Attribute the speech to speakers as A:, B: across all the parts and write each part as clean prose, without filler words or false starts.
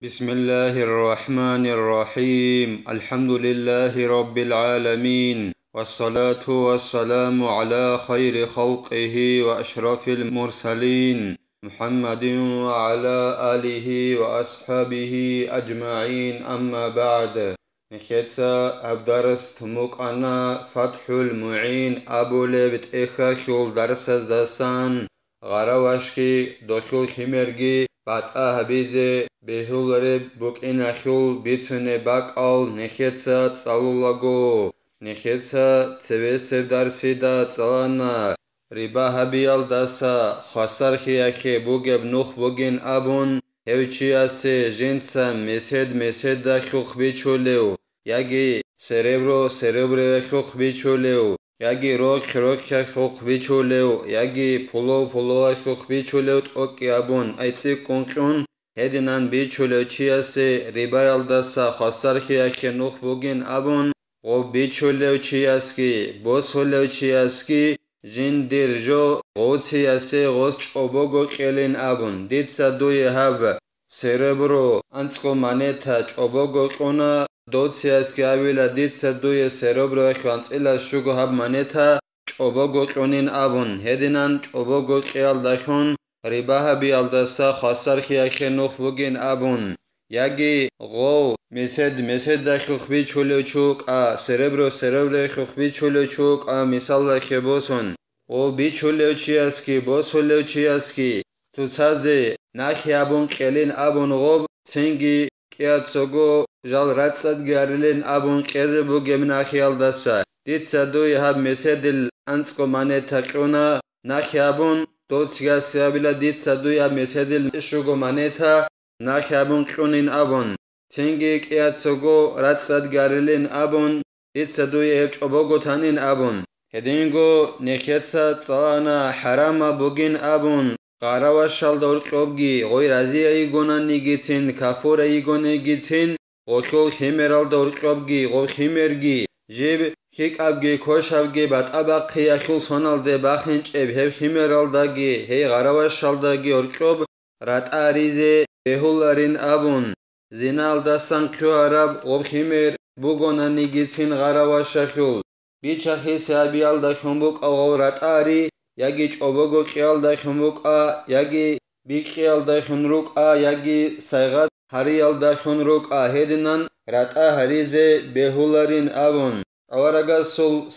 A: بسم الله الرحمن الرحيم الحمد لله رب العالمين والصلاة والسلام على خير خلقه وأشرف المرسلين محمد وعلى آله وأصحابه أجمعين أما بعد نخيتسا أبدرس تموك أنا فتح المعين أبو لبت إخا خيول درس الزسان غروشكي دخول خمرجي بطا هبيزي بهولري بوكينا خيول بيتسني باقال نخيتسا تصالولاغو نخيتسا تسويسب درسي دا تصالانا ريبا هبيال داسا خسر خياخي بوغب نوخ بوغين أبون هوچياسي جنسا مسد دا خوخ بيچوليو ياگي سريبرو خوخ بيچوليو ياگي روخ خوخ بيچوليو ياگي پولو خوخ بيچوليو اوكي أبون ايتسي كونخون هدنان بيچوليو چياسي ريبايال داسا خسر خياخي نوخ بوغين أبون غو بيچوليو چياسكي بوسوليو چياسكي جين ديرجو غوتياسي غوز چوبوغو قيلين أبون ديتسا دوي هاب سريبرو انسكو مانيتا چوبوغو قونا دوتسياسكي أبيلا ديتسا دوي سريبرو اخوانس إلا شوغو هاب مانيتا چوبوغو قونين أبون هدنان چوبوغو قيال داخون ريباها بيالدسا خسر خياخي نوخ بوغين أبون ياگي غو مسد دا خوخ بيچوليو چوك سريبرو خوخ بيچوليو چوك مثال خبوسون غو بيچوليو چياسكي بوسوليو چياسكي تسازي ناخي أبون قيلين أبون غوب سنگي كياتسوغو جال راتساد گارلين أبون قيزي بوغيم ناخيال داسا ديتسا دوي هاب مسدل انسكو مانيتا قونا ناخي أبون دوتسيا سيابيلا ديتسا دوي هاب مسدل شوغو مانيتا ناخي أبون قونين أبون سنگي كياتسوغو راتساد گارلين أبون ديتسا دوي هاب چوبوغو تانين أبون هدينغو نخيتسا تصانا حراما بوغين أبون قاراواشال دورقوبگي غوي رازي ايگونان نيگيتين كافور ايگون نيگيتين غوخول خيمرال دورقوبگي غو خيمرگي جيب خيك ابگي كوش ابگي بات ابق خياخول سونال دي باخنچ اب هب خيمرال داگي هي قاراواشال داگي ورقوب رات آريزي بهولارين أبون زينال داسان كيو عرب غوب خيمر بوغونان نيگيتين قاراواشاخول بيچاخي سيابيال دا خنبوك اغول رات آري ياگي چوبوغو قيال دا خنبوك ياگي بيقيال دا خنروك ياگي سايغات هريال دا خنروك هدنان رات هريزي بهولارين أبون اورغا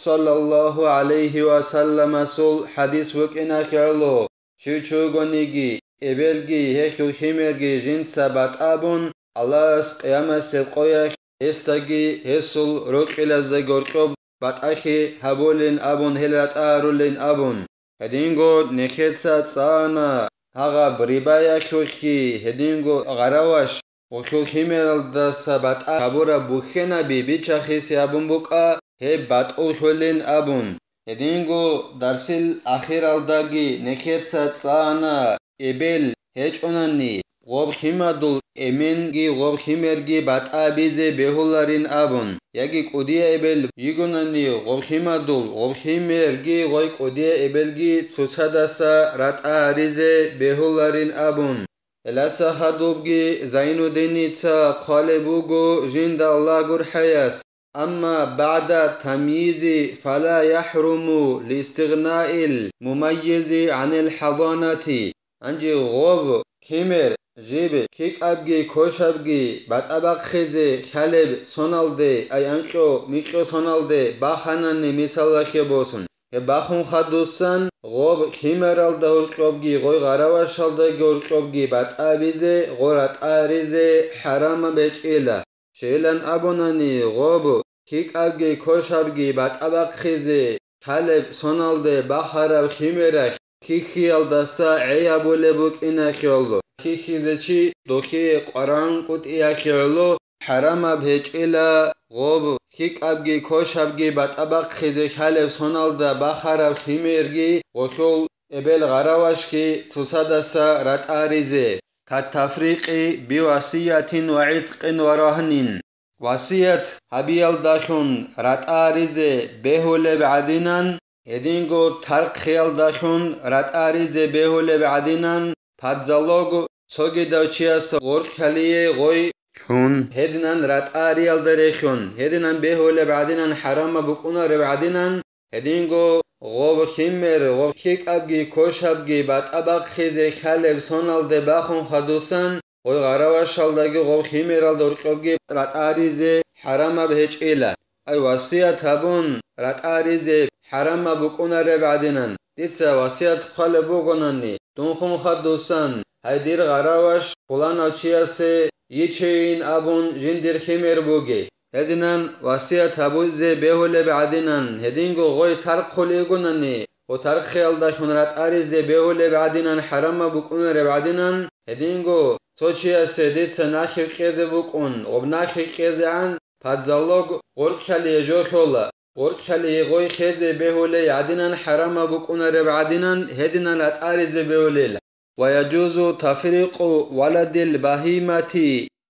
A: صلى الله عليه وسلم سول حديث وكنا خيالو شوچوغو نيگي ابلگي هخو خيمرگي جن سبات أبون الله اس قيامة سيقويا استاگي هسول روكيلازي غورقوب بات اخي هبولين أبون هلات آرولين أبون هدينغو نخيتسا تصانا هاغا بريبايا خوخي هدينغو غراواش وخو خيمرال داسا بات هبورا بوخينا بيچاخي سيابون بوكا هي بات اولخولين أبون هدينغو درسيل اخيرال داگي نخيتسا تصانا ابل هيچوناني غوب خيمادول امنگي غوب خيمرگي بات آبيزي بهولارين أبون ياگي قوديا ابل يگوناني غوب خيمادول غوب خيمرگي غوي قوديا ابلگي تساداسا رات آريزي بهولارين أبون الاسا خدوبگي زينو دينيتسا قالبوغو جند الله gur حياس أما بعد تمييز فلا يحرم لاستغناء المميز عن الحضانة انجي غوب خيمر جيب كيك ابگي كوش ابگي بات ابق خيزي خالب سونالدي اي انقو ميقو سونالدي باخاناني مثال خيبوسون باخون خدوسان غوب خيمرال دورقوبگي غوي غراواشال دورقوبگي بات ابيزي غورات آريزي حرام بيچيلا شيلان أبوناني غوب كيك ابگي كوش ابگي بات ابق خيزي خالب سونالدي باخارب خيمرخ كيخيال داسا عيابو لبوك إنا خيالو كيخيزيچي دوخي قران قط إيا خيالو حرام بهج إلا غوب كيك أبگي كوش أبگي بات أبق خيزي خالب سونال دا باخرب خيميرگي وخيول إبل غراواشكي تصادسا رات آريزي كالتفريق بواسية وعتق ورهن واسية هبيال داخون رات آريزي بهول بعدينان هدينغو ترق خيال داخون رات آريزي بهول بعدينان پادزالوگ Sogi davchias gorkaliye goy كون هدنان رات آريال دريخون هدنان بهول بعدين حرام بكونا ربعدين هدينغو غوب خيمر غوب خيك أبجي كوش أبجي بات أباق خيزي خالب سونال دباخون خدوسان غوي غراوش شالداغي غوب خيمر الدورقوبجي رات آريزي حرام بهج إلا أي وصية تابون رات آريزي حرام بكونا ربعدين ديتسا وصية خالب بوغناني دونخون خدوسان هيدير غراوش قلان أوچياسي يچين أبون جندر خيمر بوغي هدنان وصية تابوزي بهول بعدينان هدينغو غوي ترق خليغوناني وترق خيال داشون رات آريزي بهول بعدينان حرام بكون ربعدينان هدينغو توچياسي ديتسا ناخي قيزي بكون وبناخي قيزي عن پادزالوغ غوركالي جو خولا غوركالي غوي خيزي بهول يعدينان حرام بكون ربعدينان هدنان رات آريزي بهوليلا ويجوز تفريق ولد البهيمة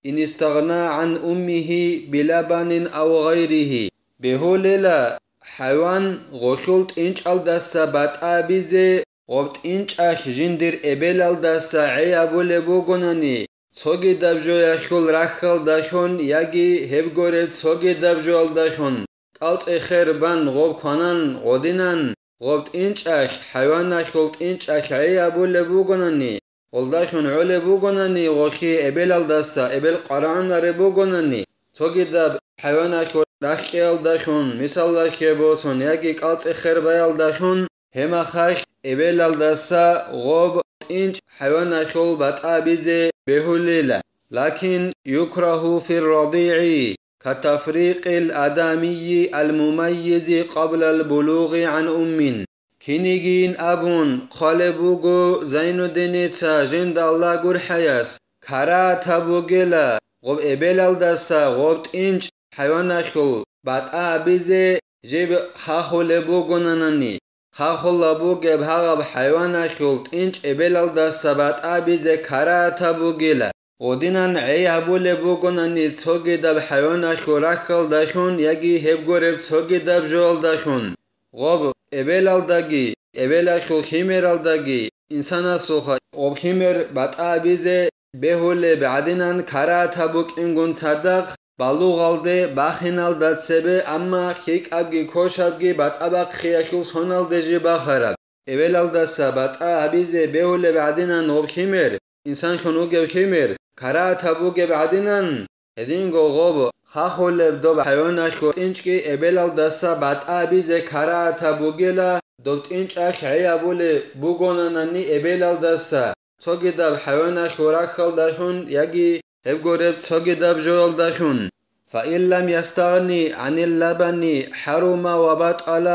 A: إن استغنى عن أمه بلبن أو غيره بهوللا حيوان غشلت إنش الدسا بات آبيزي غبت إنش أخ جندر إبل الدسا عيابول بوغناني تسوغي دبجو يخل رخل داشون يجي هبغورت تسوغي دبجو الداشون قلت إخير بان غب كانان غدينان غبت إنش أخ حيوان أخلت إنش أخ عيابول بوغناني والداشون عولي بوغناني غوخي إبل الدسا إبل قرعان ربوغناني تسوغي دب حيوان أخل رخي الداشون مثال لكي بوسون يجي قلت إخير باي الداشون هما خاش إبل الدسا غب إنش حيوان أخل بات آبيزي بهوليلا لكن يكره في الرضيع كتفريق الآدمي المميز قبل البلوغ عن أم كينيجين أبون خالبوغو زين الدين جند الله قر حياس كرا تبوغيلا غب إبل الدسا غب إنش حيوان أخل بات آبيزي جيب خاخو لبوغو ناناني خاخو لبوغ بحغب حيوان أخل إنش إبل الدسا بات آبيزي كرا تبوغيلا ودينان عيابو لبوغو ناني تسوغي دب حيوان أخل رخل داشون يجي هبغورب تسوغي دب جول داشون غب إبل الداغي إبل أخل خيمر الداغي إنسان سوخا غب خيمر بات آبيزي بهول بعدينان كرا تبوك إنغون صدق بالوغ الده باخين الداد سبه أما خيك أبغي كوش أبغي بات أبغ خياخل سونال دجي باخرب إبل الدسا بات آبيزي بهول بعدينان غب خيمر إنسان خنوغ خيمر كرا تبوك بعدينان هدينغو غب خاخو لبدو حيوان أخو إنشكي إبل الدسا بات آبيزي كرا تبوغيلا دوت إنش أخ عيابولي بوغوناناني إبل الدسا توغي دب حيوان أخو رخل داشون يجي هبغورب توغي دب جول داشون فإن لم يستغني عن اللبن حرم وبطل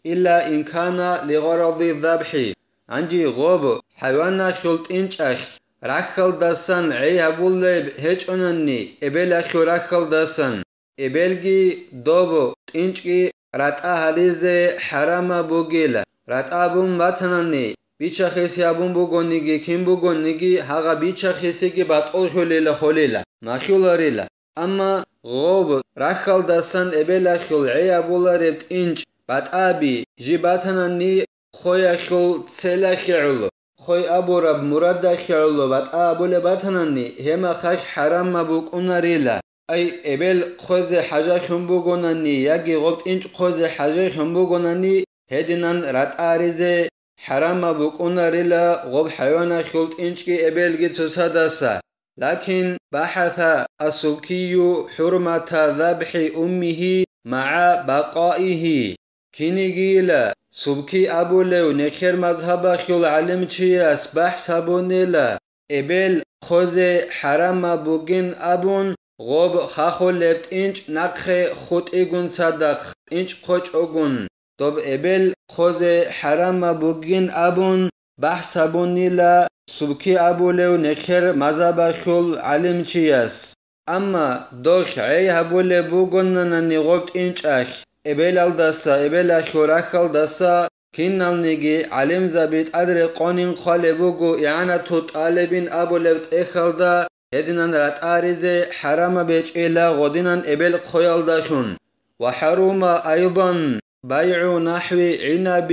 A: إلا إن كان لغرض الذبح عندي غب حيوان أخو إنش أخ رخل داسن عيابولي هج أنني إبل أخو رخل داسن إبلغي دوبو إنشكي رات أهليزي حرام بوغيلا رات أبون باتناني بيچا خيسي أبون بوغونيگي كيم بوغونيگي هاغا بيچا خيسيگي باتقل خليلا خليلا ماخيولاريلا أما غوب رخل داسن إبل أخو عيابولا ربت إنش بات أبي جي باتناني خوي أخو تسيلا خيعلو خوي أبو رب مراد خيعلو بات أبول باتناني هما خاش حرام مبوك أناريلا أي إبل خوزي حاجة خنبوغوناني ياگي غبت إنش خوزي حاجة خنبوغوناني هدنان رات آريزي حرام مبوك أناريلا غب حيوانا خلط إنشكي إبلغي تسادسا لكن بحث السبكي حرمة ذبح أمه مع بقائه كينيجيلا سبكي أبو لو نخير مذهب خيول علم چياس بحث أبونيلا إبل خوزي حرام بوغين أبون غب خاخو لبت إنش نقخ خود إيگون صدق إنش خوش أگون دوب إبل خوزي حرام بوغين أبون بحث أبونيلا سبكي أبو لو نخير مذهب خيول علم چياس أما دوخ عي أبو لبوغون ناني غبت إنش أخ إبل الدسا إبل أخو رخل دسا كينال نيجي علم زبيت أدري قانين خالبوغو إعانة طالبين أبو لبت إخلدا هدنان رات آريزي حرام بيج إلا غدنان إبل خيال داشون وحرم أيضا بيع نحو عنب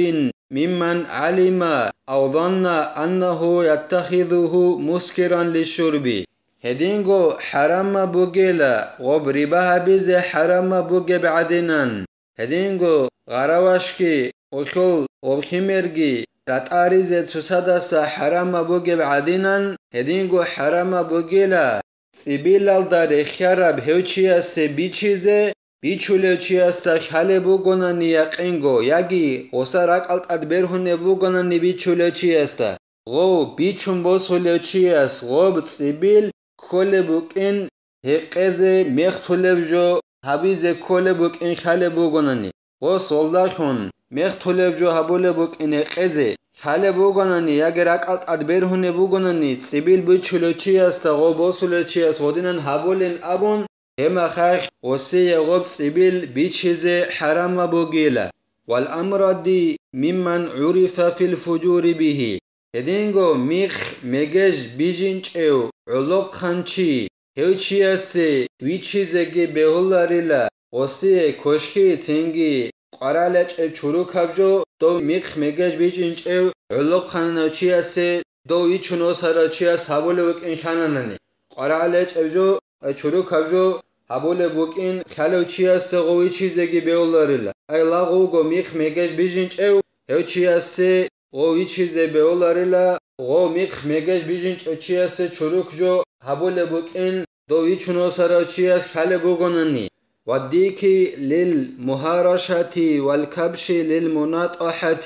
A: ممن علم أو ظن أنه يتخذه مسكرا للشرب. هدينغو حرام بوغيلا غوب رباها بيزي حرام بوغي بعدنان. هدينغو غراواشكي وخل وبخمرغي راتاريزي تسادسا حرام بوغي بعدنان. هدينغو حرام بوغيلا سيبيلال داري خيارب هوچياسي بيچيزي بيچوليوچياسا خالي بوغوناني يقينغو ياگي غوساراك التاد برهوني بوغوناني بيچوليوچياستا غو بيچون بوسوليوچياس غوب سيبيل كولبوكين هيقزي مختولبجو هابيزي كولبوكين خالبوغوناني غو سولداخون مختولبجو هابولبوكين هيقزي خالبوغوناني ياگراك التاد برهوني بوغوناني سيبيل بيچوليوچياستا غو بوسوليوچياس غودينان هابولين ابون هما خاخ وسي غوب سيبيل بيچيزي حرام بوغيلا. والأمر دي ممن عرف في الفجور به. هدينغو ميخ ميگج بيجينچيو علوق خانچي هوچياسي ويچيزيگي بهولاريلا وسي كوشكي تنگي قرالچ چوروكابجو دو ميخ ميگج بيجينچيو علوق خانچياسي دو ويچونوساراچياس هابولوك انخاناناني قرالچ اجو چوروكابجو هابول بوكين خالوچياسي غوي چيزيگي بهولاريلا اي لاغوگو ميخ ميگج بيجينچيو هوچياسي غوي چيزي بهولاريلا غو ميخ ميگج بيجينچياسي چوروكجو هابول بوكين دو ويچونوساراچياس خالبوگوناني. والديكي للمهارشة والكبش للمناطحة.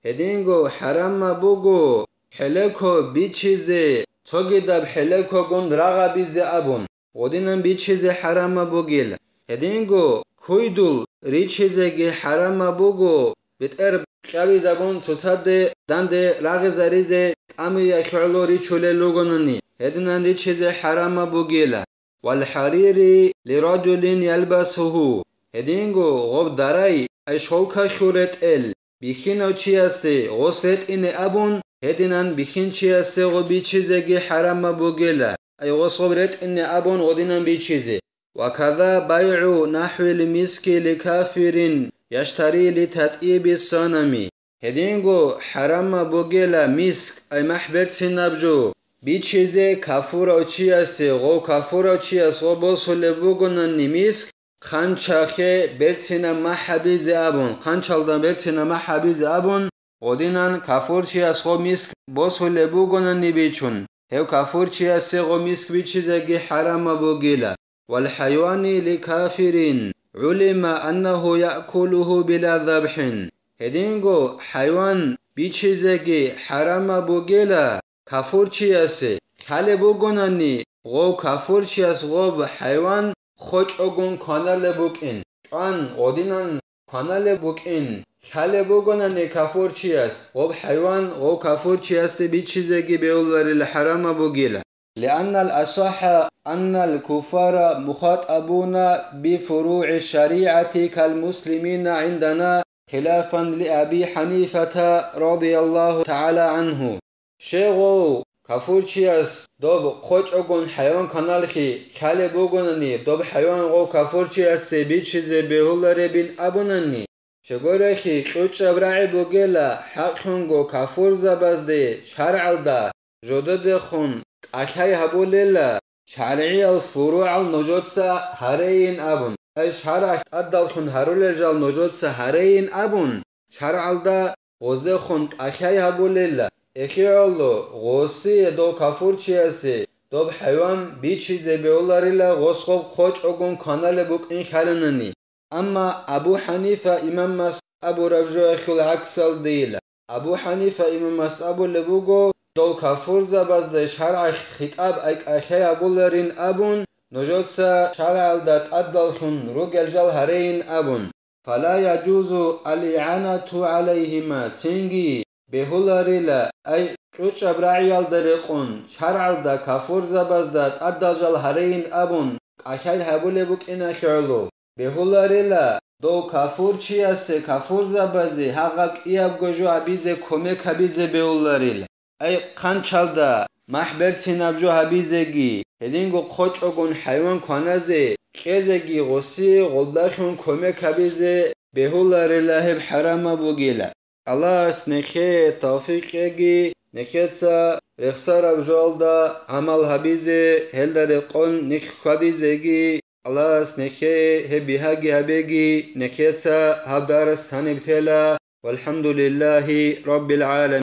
A: هدينغو حرام بوغو حلكو بيچيزي توگيداب حلكو گون راغا بيزي ابون غودينان بيچيزي حرام بوگيل. هدينغو كويدول ريچيزيگي حرام بوغو بتقرب قوي زبون سوتاده دانده راغ زريزي تامي خلو ريچولي لوگوناني هدينان ريچيزي حرام بوگيلا. والحريري لرجل يلبسه. هدينغو غوب داراي اي شولكا خورت ال بيخينو چياسي غوسلت اني ابون هدينان بيخين چياسي غو بيچيزيگي حرام بوگيلا اي غوصبرت اني ابون غودينان بيچيزي. وكذا بيع نحو المسك لكافر يشتري لتطيب الصنم. هدينغو حرام بوگيلا مسك اي محبت سنبجو بيچيزي كافورا چياسي غو كافورا چياس غو بوسولي بوگوناني مسك خانچاخي بيرتسينا محبيز ابون خانچالدان بيرتسينا محبيز ابون غودينان كافور چياس غو مسك بوسولي بوگوناني بيچون هيو كافور چياسي غو مسك بيچيزيگي حرام بوگيلا. والحيوان لكافرين علم أنه يأكله بلا ذبح. هدينغو حيوان بيچيزيگي حرام بوگيلا كافور چياسي خالي بوگوناني غو كافور چياس غو حيوان خوچ اوگون كانال بوكين چوان غودينان كانال بوكين خالي بوگوناني كافور چياس غو حيوان غو كافور چياسي بيچيزيگي بيولاري الحرام بوگيلا. لأن الأصح أن الكفار مخاطبون بفروع الشريعة كالمسلمين عندنا خلافا لأبي حنيفة رضي الله تعالى عنه. شيغو كافور چياس دوب خوچ اوگون حيوان كانالخي خالي بوگوناني دوب حيوان غو كافور چياس بيچيزي بهولاري بين ابوناني شغورخي قوچ ابراعي بوگيلا حقونغو كافور زبازدي شرعلدا جودد خون أشهي هبوليلا شرعي الفروع النجوتسا هرين أبون أي شرع أدلخون هرولجال نجوتسا هرين أبون شرعلدا غوزي خون أشهي هبوليلا إخيالو غوسي دو كافور چياسي دو بحيوان بيچيزي بيولاريلا غوسخوب خوچ اوگون كانال بوك إن خالناني. أما أبو حنيفة إمام مس أبو ربجو إخيال عكسال ديلا. أبو حنيفة إمام مس أبو لبوغو دول كافور زبازده شرع خطاب ايك اخي ابولرين ابون نجوتسا شرع الدات ادلخون روگل جال هرين ابون. فلا يجوز الإعانة عليهما تنگي بهولاريلا اي قوچ ابراعيال دريقون شرع الدا كافور زبازده ادل جال هرين ابون اخي هبول بوك انا خيولو بهولاريلا دو كافور چياسي كافور زبازي حقق اياب گوجو عبيزي كوميك عبيزي بهولاريلا اي قانچالدا محبر سينابجو هبيزيگي هدينغو خوچ اوگون حيوان كانازي قيزيگي غوسي غلداخون كوميك هبيزي بهولاريلا هب حرام بوگيلا. الله سنخي توفيق يجي نخيتسا رخصار بجولدا عمل هبيزي هلدا رقون نخ خديزيجي الله سنخي هبي هاجي هبيجي نخيتسا هبدارس هنبتلا والحمد لله رب العالمين.